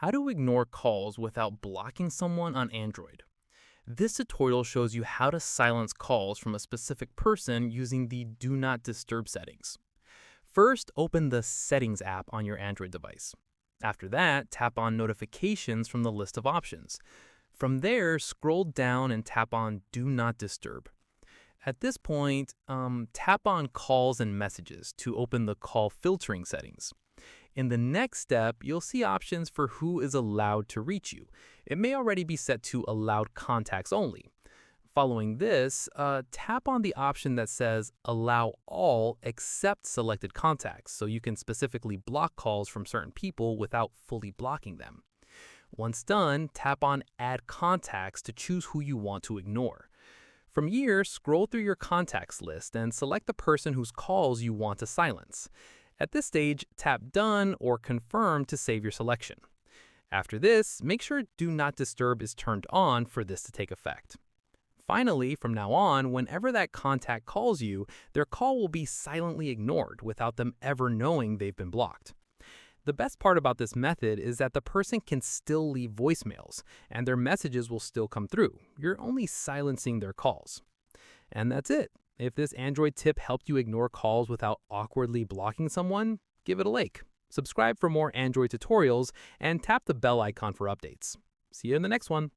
How to ignore calls without blocking someone on Android. This tutorial shows you how to silence calls from a specific person using the Do Not Disturb settings. First, open the Settings app on your Android device. After that, tap on Notifications from the list of options. From there, scroll down and tap on Do Not Disturb. At this point, tap on Calls and Messages to open the call filtering settings. In the next step, you'll see options for who is allowed to reach you. It may already be set to Allowed Contacts Only. Following this, tap on the option that says Allow All except selected contacts, so you can specifically block calls from certain people without fully blocking them. Once done, tap on Add Contacts to choose who you want to ignore. From here, scroll through your contacts list and select the person whose calls you want to silence. At this stage, tap Done or Confirm to save your selection. After this, make sure Do Not Disturb is turned on for this to take effect. Finally, from now on, whenever that contact calls you, their call will be silently ignored without them ever knowing they've been blocked. The best part about this method is that the person can still leave voicemails, and their messages will still come through. You're only silencing their calls. And that's it. If this Android tip helped you ignore calls without awkwardly blocking someone, give it a like. Subscribe for more Android tutorials and tap the bell icon for updates. See you in the next one.